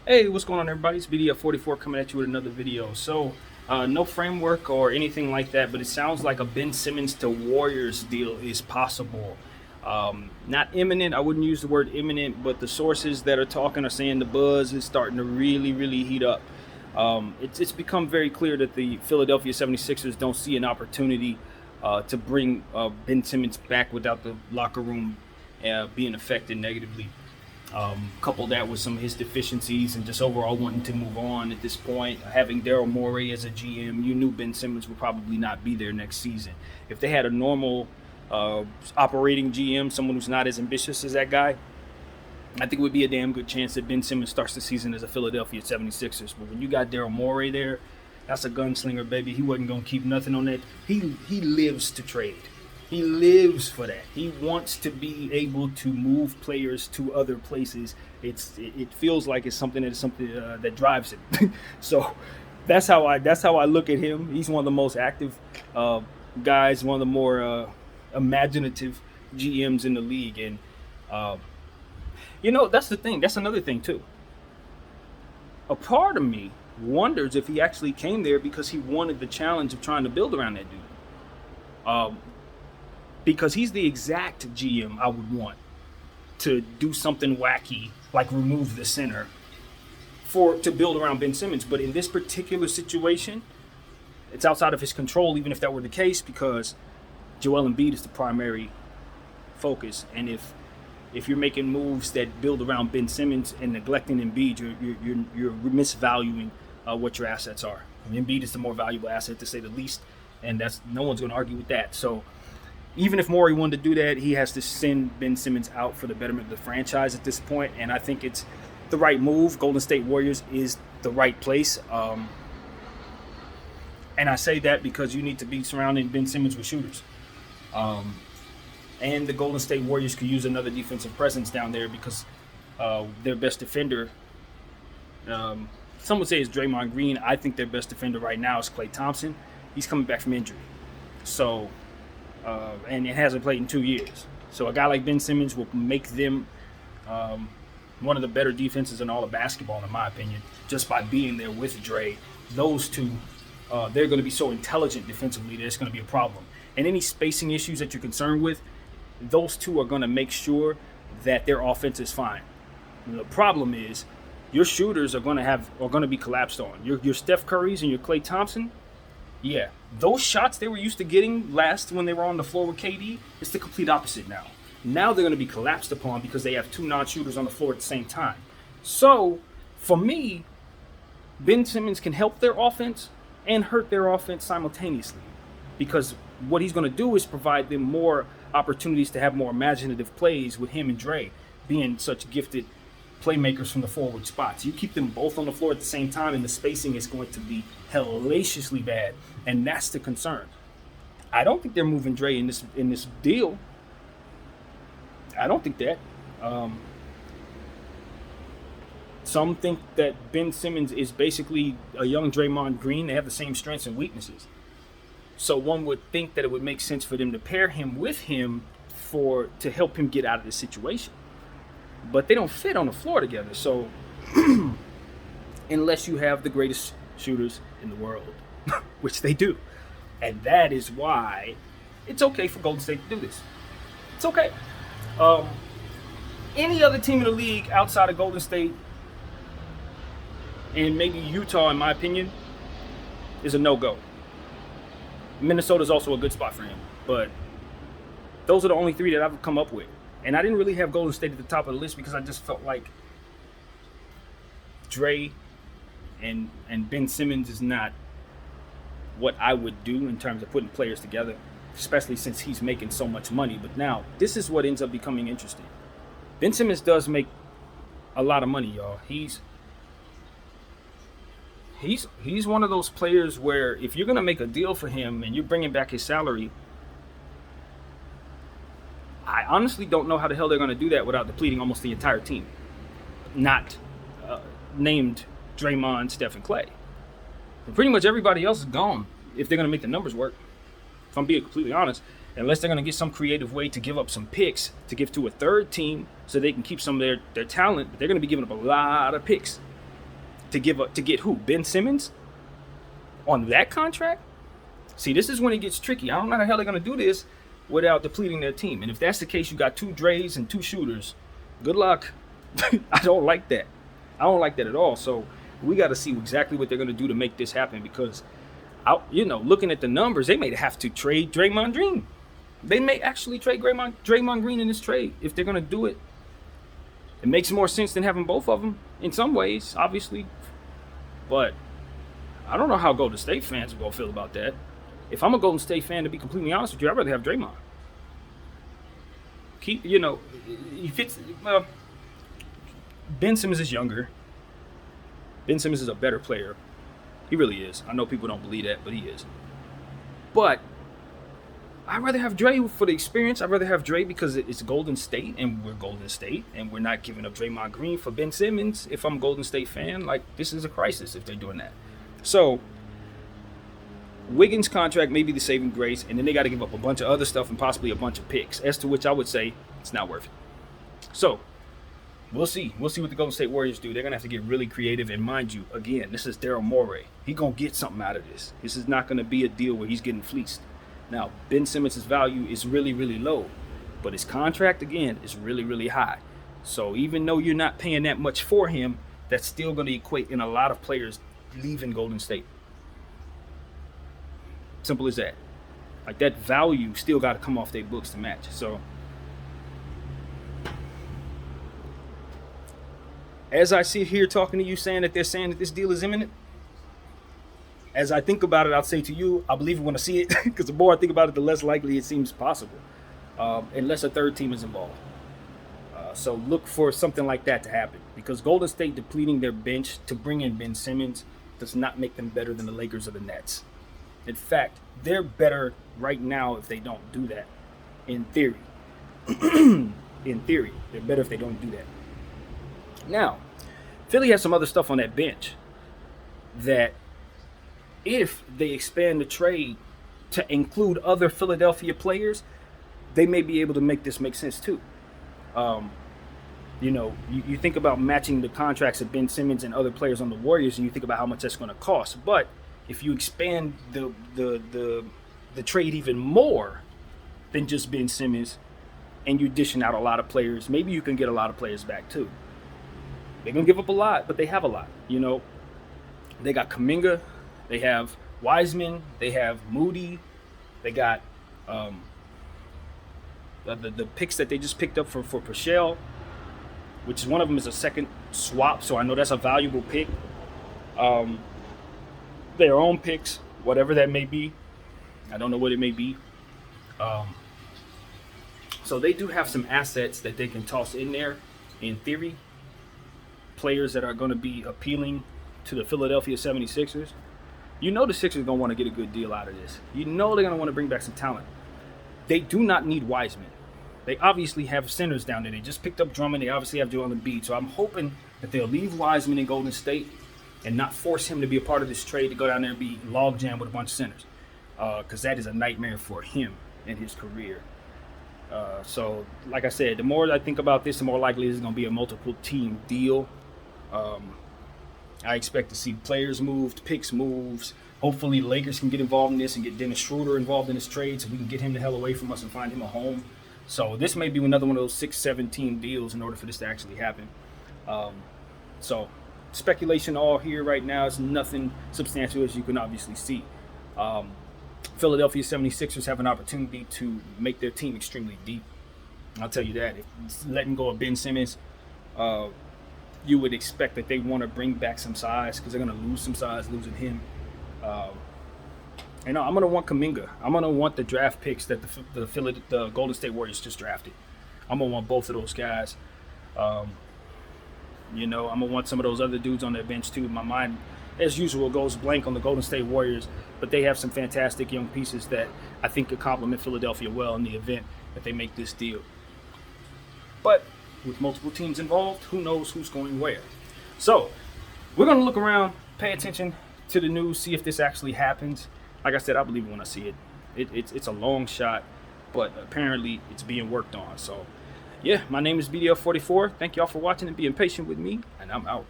Hey, what's going on, everybody? It's BDF44 coming at you with another video. No framework or anything like that, but it sounds like a Ben Simmons to Warriors deal is possible. Not imminent. I wouldn't use the word imminent, but the sources that are talking are saying the buzz is starting to really heat up. It's become very clear that the Philadelphia 76ers don't see an opportunity to bring Ben Simmons back without the locker room being affected negatively. Couple that with some of his deficiencies and just overall wanting to move on at this point. Having Daryl Morey as a GM, you knew Ben Simmons would probably not be there next season. If they had a normal operating GM, someone who's not as ambitious as that guy, I think it would be a damn good chance that Ben Simmons starts the season as a Philadelphia 76ers. But when you got Daryl Morey there, that's a gunslinger, baby. He wasn't going to keep nothing on that. He lives to trade. He lives for that. He wants to be able to move players to other places. It feels like it's something that drives him. So that's how I look at him. He's one of the most active guys, one of the more imaginative GMs in the league, and that's the thing. That's another thing too. A part of me wonders if he actually came there because he wanted the challenge of trying to build around that dude. Because he's the exact GM I would want to do something wacky, like remove the center, to build around Ben Simmons. But in this particular situation, it's outside of his control, even if that were the case, because Joel Embiid is the primary focus. And if you're making moves that build around Ben Simmons and neglecting Embiid, you're misvaluing what your assets are. I mean, Embiid is the more valuable asset, to say the least, and that's no one's going to argue with that. So even if Morey wanted to do that, he has to send Ben Simmons out for the betterment of the franchise at this point, and I think it's the right move. Golden State Warriors is the right place, and I say that because you need to be surrounding Ben Simmons with shooters, and the Golden State Warriors could use another defensive presence down there because their best defender, some would say, is Draymond Green. I think their best defender right now is Klay Thompson. He's coming back from injury, so. And it hasn't played in 2 years. So a guy like Ben Simmons will make them one of the better defenses in all of basketball, in my opinion, just by being there with Dre. Those two, they're going to be so intelligent defensively that it's going to be a problem. And any spacing issues that you're concerned with, those two are going to make sure that their offense is fine. And the problem is your shooters are going to be collapsed on. Your Steph Currys and your Klay Thompson. Yeah, those shots they were used to getting last when they were on the floor with KD, it's the complete opposite now. Now they're going to be collapsed upon because they have two non-shooters on the floor at the same time. So, for me, Ben Simmons can help their offense and hurt their offense simultaneously, because what he's going to do is provide them more opportunities to have more imaginative plays with him and Dre being such gifted playmakers from the forward spots. You keep them both on the floor at the same time, and the spacing is going to be hellaciously bad, and that's the concern. I don't think they're moving Dre in this deal. I don't think that. Some think that Ben Simmons is basically a young Draymond Green. They have the same strengths and weaknesses. So one would think that it would make sense for them to pair him with him to help him get out of this situation. But they don't fit on the floor together. So unless you have the greatest shooters in the world, which they do. And that is why it's okay for Golden State to do this. It's okay. Any other team in the league outside of Golden State and maybe Utah, in my opinion, is a no-go. Minnesota is also a good spot for him. But those are the only three that I've come up with. And I didn't really have Golden State at the top of the list because I just felt like Dre and Ben Simmons is not what I would do in terms of putting players together, especially since he's making so much money. But now, this is what ends up becoming interesting. Ben Simmons does make a lot of money, y'all. He's one of those players where if you're going to make a deal for him and you're bringing back his salary, I honestly don't know how the hell they're going to do that without depleting almost the entire team. Not named Draymond, Steph, and Klay. And pretty much everybody else is gone if they're going to make the numbers work. If I'm being completely honest, unless they're going to get some creative way to give up some picks to give to a third team so they can keep some of their talent, but they're going to be giving up a lot of picks to get who? Ben Simmons on that contract? See, this is when it gets tricky. I don't know how the hell they're gonna do this without depleting their team. And if that's the case, you got 2 Dre's and 2 shooters. Good luck. I don't like that. I don't like that at all. So we got to see exactly what they're going to do to make this happen, because, looking at the numbers, they may have to trade Draymond Green. They may actually trade Draymond Green in this trade if they're going to do it. It makes more sense than having both of them in some ways, obviously. But I don't know how Golden State fans are going to feel about that. If I'm a Golden State fan, to be completely honest with you, I'd rather have Draymond. He fits. Well, Ben Simmons is younger. Ben Simmons is a better player. He really is. I know people don't believe that, but he is. But I'd rather have Dre for the experience. I'd rather have Dre because it's Golden State, and we're Golden State, and we're not giving up Draymond Green for Ben Simmons. If I'm a Golden State fan, like, this is a crisis if they're doing that. So Wiggins' contract may be the saving grace, and then they got to give up a bunch of other stuff and possibly a bunch of picks, as to which I would say it's not worth it. So we'll see. We'll see what the Golden State Warriors do. They're going to have to get really creative. And mind you, again, this is Daryl Morey. He's going to get something out of this. This is not going to be a deal where he's getting fleeced. Now, Ben Simmons' value is really, really low. But his contract, again, is really, really high. So even though you're not paying that much for him, that's still going to equate in a lot of players leaving Golden State. Simple as that. Like, that value still got to come off their books to match. So as I sit here talking to you saying that they're saying that this deal is imminent, as I think about it, I'll say to you, I believe it when I see it, because the more I think about it, the less likely it seems possible, unless a third team is involved. So look for something like that to happen, because Golden State depleting their bench to bring in Ben Simmons does not make them better than the Lakers or the Nets. In fact, they're better right now if they don't do that, in theory. In theory, they're better if they don't do that. Now, Philly has some other stuff on that bench that, if they expand the trade to include other Philadelphia players, they may be able to make this make sense too. You think about matching the contracts of Ben Simmons and other players on the Warriors, and you think about how much that's going to cost. But if you expand the trade even more than just Ben Simmons, and you're dishing out a lot of players, maybe you can get a lot of players back too. They're going to give up a lot, but they have a lot. They got Kuminga, they have Wiseman, they have Moody, they got the picks that they just picked up for Purcell, which is one of them is a second swap, so I know that's a valuable pick. Their own picks, whatever that may be. I don't know what it may be. So they do have some assets that they can toss in there, in theory. Players that are going to be appealing to the Philadelphia 76ers. The Sixers are going to want to get a good deal out of this. They're going to want to bring back some talent. They do not need Wiseman. They obviously have centers down there. They just picked up Drummond. They obviously have Joel Embiid. So I'm hoping that they'll leave Wiseman in Golden State and not force him to be a part of this trade to go down there and be logjam with a bunch of centers. Because that is a nightmare for him in his career. So, like I said, the more I think about this, the more likely this is going to be a multiple team deal. I expect to see players moved, picks moves. Hopefully the Lakers can get involved in this and get Dennis Schroeder involved in this trade so we can get him the hell away from us and find him a home. So this may be another one of those 6-7 team deals in order for this to actually happen. So speculation all here right now. Is nothing substantial, as you can obviously see. Philadelphia 76ers have an opportunity to make their team extremely deep. I'll tell you that. If letting go of Ben Simmons, you would expect that they want to bring back some size because they're going to lose some size losing him. I'm going to want Kuminga. I'm going to want the draft picks that the Golden State Warriors just drafted. I'm going to want both of those guys. I'm going to want some of those other dudes on their bench too. My mind, as usual, goes blank on the Golden State Warriors, but they have some fantastic young pieces that I think could complement Philadelphia well in the event that they make this deal. But with multiple teams involved, who knows who's going where. So we're going to look around, pay attention to the news, see if this actually happens. Like I said, I believe it when I see it. It's a long shot, but apparently it's being worked on. So yeah, my name is BDL44. Thank y'all for watching and being patient with me, and I'm out.